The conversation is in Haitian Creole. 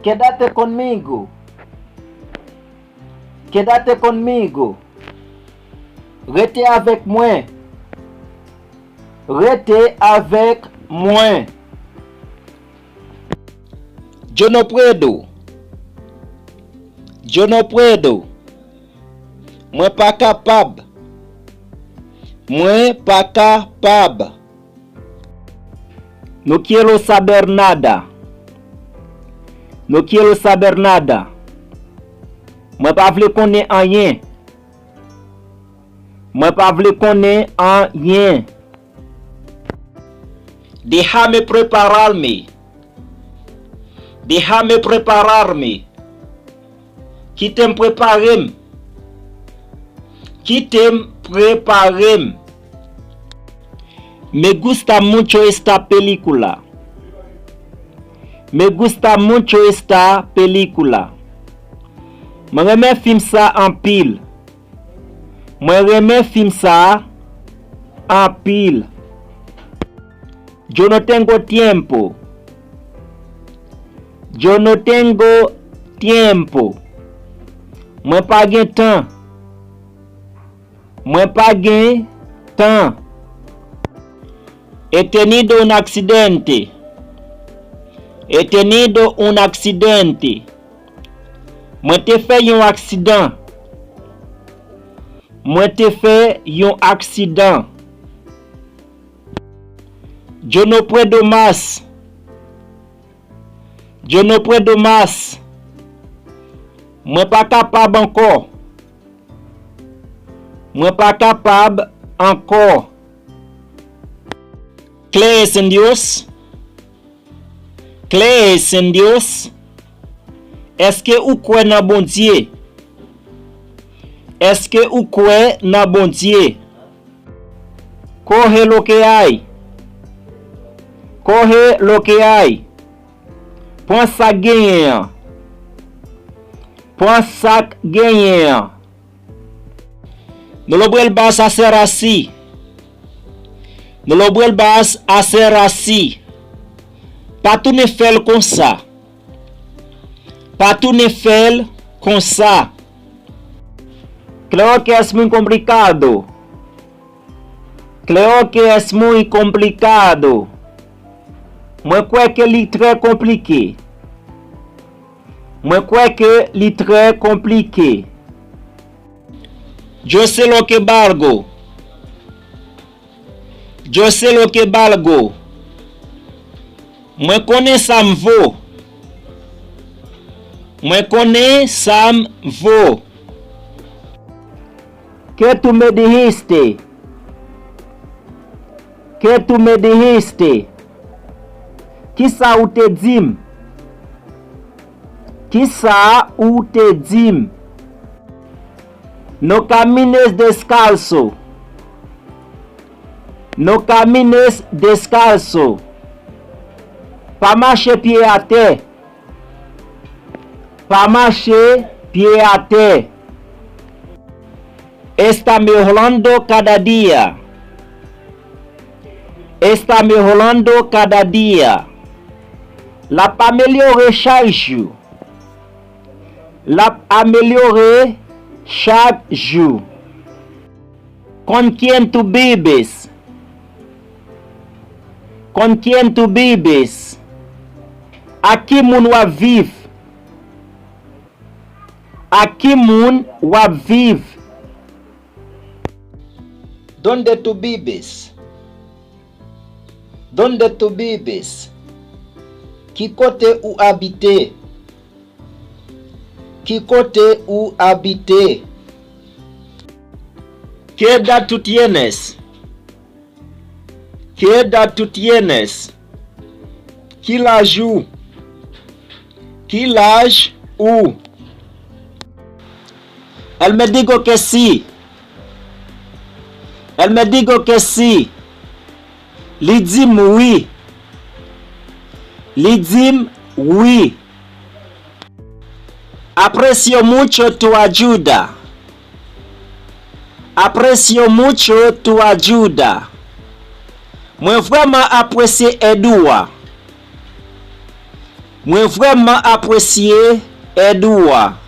Quédate conmigo. Quédate conmigo. Restez avec moi. Restez avec moi. Yo no puedo. Yo no puedo. Moi pas capable. Moi pas capable. No quiero saber nada. No quiero saber nada. Moi pas vle connaître rien. Moi pas vle connaître rien. Déjame prepararme. Déjame prepararme. Quitte préparer. Quitte préparer. Me gusta mucho esta película. Me gusta mucho esta película. Moi remè film ça en pile. Moi remè film ça en pile. Yo no tengo tiempo. Yo no tengo tiempo. Moi pas gen temps. Moi pas gen temps. He tenido un accidente. He tenido un accidente. Moi te fait un accident. Moi te fait un accident. Yo no puedo más. Yo no puedo más. Moi pas capable encore. Moi pas capable encore. ¿Crees en Dios? ¿Crees en Dios? Est-ce que ou croit dans bon Dieu? Est-ce que ou croit dans bon Dieu? Coge lo que hay. Coge lo que hay. Prends ça gagnant. Prends ça gagnant. No lo vuelvas a hacer así. No lo vuelvas a hacer así. Pas tout ne faire comme ça. Pas tout ne faire comme ça. Creo que es muy complicado. Creo que es muy complicado. Moi crois que c'est très compliqué. Moi crois que c'est très compliqué. Yo sé lo que valgo. Yo sé lo que valgo. Moi connais ça me vaut. Moi connais ça me vaut. Que tu me dijiste? Que tu me dijiste? Qui ça ou te dim? Qui ça ou te dim? No camines descalzo. No camines descalzo. Pas marcher pied à terre. Pas marcher pied à terre. Está mejorando cada día. Está mejorando cada día. La améliorer chaque jour. La améliorer chaque jour. ¿Con quién tú vives? ¿Con quién tú vives? Aqui moun wap vive. Aqui moun wap vive. ¿Dónde tú vives? ¿Dónde tú vives? Qui côté ou habité? Qui côté ou habité? ¿Qué edad tú tienes? ¿Qué edad tú tienes? ¿Qué l'âge ou? ¿Qué l'âge ou? Elle me dijo que sí. Elle me dijo que sí. Li dim oui. Li dim oui. Aprecio mucho tu ayuda. Aprecio mucho tu ayuda. Moi vraiment apprécié Edouard. Moi vraiment apprécié Edouard.